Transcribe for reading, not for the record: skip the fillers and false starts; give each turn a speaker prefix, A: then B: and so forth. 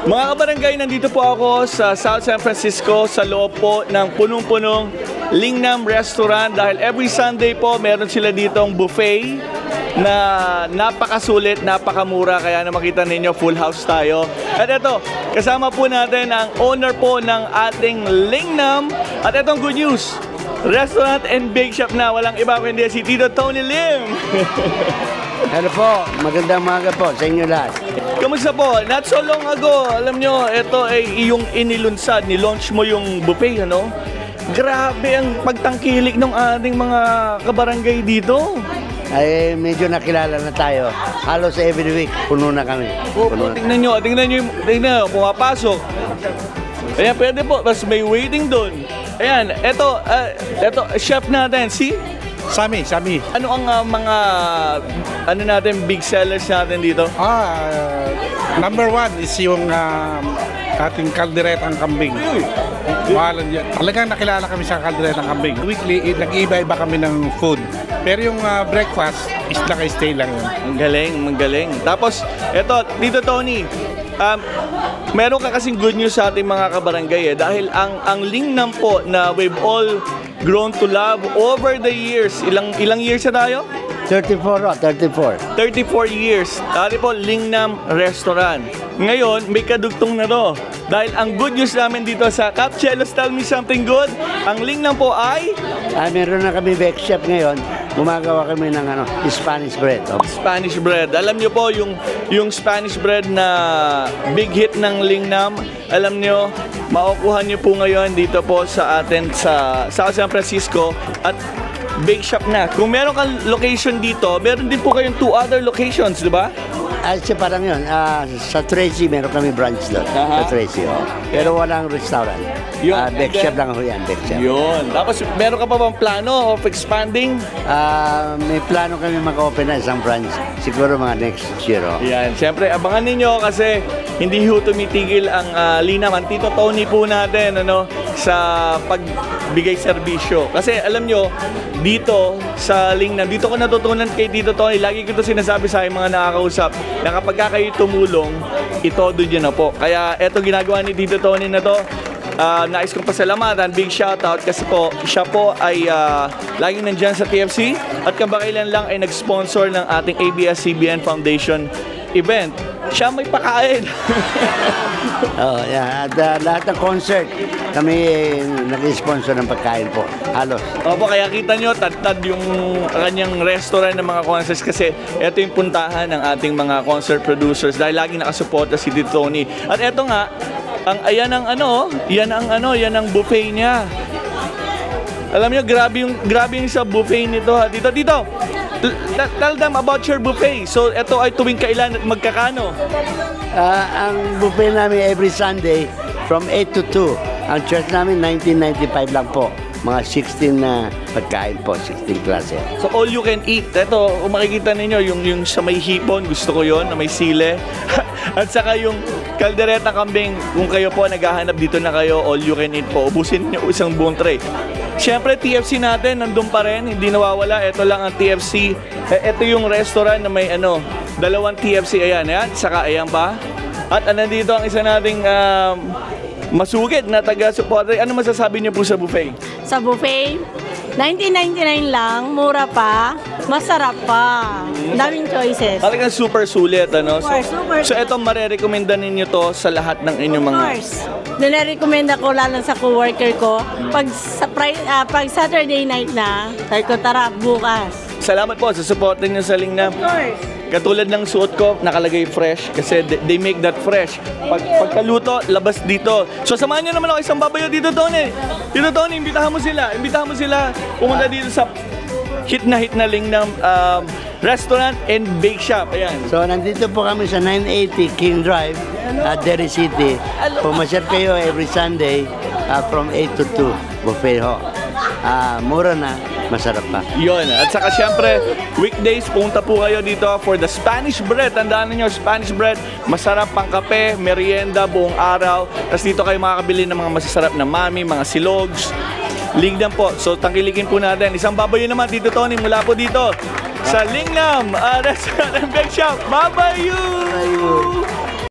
A: Mga kabarangay, nandito po ako sa South San Francisco sa loob po ng punong-punong Lingnam Restaurant dahil every Sunday po meron sila ditong buffet na napakasulit, napakamura, kaya na makita ninyo full house tayo. At ito, kasama po natin ang owner po ng ating Lingnam. At itong good news, restaurant and bake shop na, walang iba kundi si Tito Tony Lim.
B: Hello po, magandang umaga po sa inyo lahat.
A: Kamusta po? Not so long ago, alam nyo, ito ay iyong inilunsad, nilaunch mo yung buffet, ano? Grabe ang pagtangkilik ng ating mga kabarangay dito.
B: Ay, medyo nakilala na tayo. Halos every week, puno na kami.
A: Tingnan nyo, pumapasok. Ayan, pwede po, mas may waiting doon. Ayan, ito, chef natin, si?
C: Sami.
A: Ano ang mga natin big sellers natin dito?
C: Number one is yung ating kalderetang kambing. Mahalan yan. Talagang nakilala kami sa kalderetang kambing. Weekly, nag-iiba-iba kami ng food. Pero yung breakfast is naka-stay lang yun.
A: Magaling. Tapos, eto, Tito Tony, meron ka kasing good news sa ating mga kabarangay dahil ang Lingnam po na we've all grown to love over the years. Ilang years na tayo?
B: 34.
A: 34 years. Dati po, Lingnam Restaurant. Ngayon, may kadugtong na to. Dahil ang good news namin dito sa Capchelos Tell Me Something Good, ang Lingnam po ay...
B: meron na kami bake shop ngayon. Gumagawa kami ng Spanish bread.
A: Spanish bread. Alam nyo po, yung Spanish bread na big hit ng Lingnam, alam nyo, makukuha nyo po ngayon dito po sa atin sa South San Francisco at bake shop na. Kung meron kang location dito, meron din po kayong 2 other locations, di ba?
B: Siya parang yun. Sa Tracy, meron kami branch doon. Sa Tracy, Pero walang restaurant. Bake shop lang ho yan, bake shop.
A: Yun. Tapos, meron ka pa bang plano of expanding?
B: May plano kami mag-open na isang branch. Siguro mga next year.
A: Yan. Siyempre, abangan ninyo kasi hindi ho tumitigil ang Lingnam. Ang Tito Tony po natin, sa pagbigay serbisyo. Kasi alam nyo, dito sa Lingnam, dito ko natutunan kay Tito Tony, lagi ko ito sinasabi sa aking mga nakakausap, na kapag kayo tumulong, itodo dyan na po. Kaya eto ginagawa ni Tito Tony na to, nais kong pasalamatan, big shoutout kasi po, siya po ay laging nandyan sa TFC at kabakailan lang ay nag-sponsor ng ating ABS-CBN Foundation event. Siya may pakain.
B: At lahat ng concert, kami nag-sponsor ng pagkain po. Halos.
A: Opo, kaya kita nyo, tad yung kanyang restaurant ng mga concerts kasi ito yung puntahan ng ating mga concert producers dahil lagi nakasuporta si Tito Tony. At eto nga, yan ang buffet niya. Alam nyo, grabe yung sa buffet nito. Tito, tell them about your buffet. So, ito ay tuwing kailan at magkakano?
B: Ang buffet namin every Sunday from 8 to 2. Ang church namin 1995 lang po. Mga 16 na pagkain po, 16 klase.
A: So all you can eat. Ito, kung makikita ninyo, yung sa may hipon, gusto ko yon na may sile. At saka yung kaldereta kambing, kung kayo po naghahanap dito na kayo, all you can eat po. Ubusin nyo isang buong tray. Siyempre, TFC natin, nandun pa rin, hindi nawawala. Ito lang ang TFC. Ito yung restaurant na may dalawang TFC. Ayan. Saka ayan pa. At nandito ang isa nating masugid na taga-supporter. Ano masasabi niyo po sa buffet?
D: Sa buffet, 1999 lang, mura pa, masarap pa. Daming choices.
A: Talagang super sulit,
D: Super.
A: So ito, marerekomenda ninyo to sa lahat ng inyong mga...
D: Of course. Nirecommend ako lalo sa co-worker ko. Pag Saturday night na, sabi ko, tara, bukas.
A: Salamat po sa support niyo sa Lingnam.
D: Of course.
A: Katulad ng suot ko, nakalagay fresh kasi they make that fresh. Pagkaluto, labas dito. So samahan niyo naman ako isang babayo dito, Tony. Dito, Tony, imbitahan mo sila. Pumunta dito sa hit na Lingnam Restaurant and Bake Shop. Ayan.
B: So nandito po kami sa 980 King Drive at Derry City. Pumasyal kayo every Sunday from 8 to 2. Buffet ho. Mura na. Masarap pa.
A: Yun. At saka syempre, weekdays, punta po kayo dito for the Spanish bread. Tandaan niyo, Spanish bread, masarap pang kape, merienda, buong araw. Tapos dito kayo makakabili ng mga masasarap na mami, mga silogs. Lingnam po. So, tangkilikin po natin. Isang babayo naman dito, Tony, mula po dito sa Lingnam Restaurant and Bake Shop. Babayo!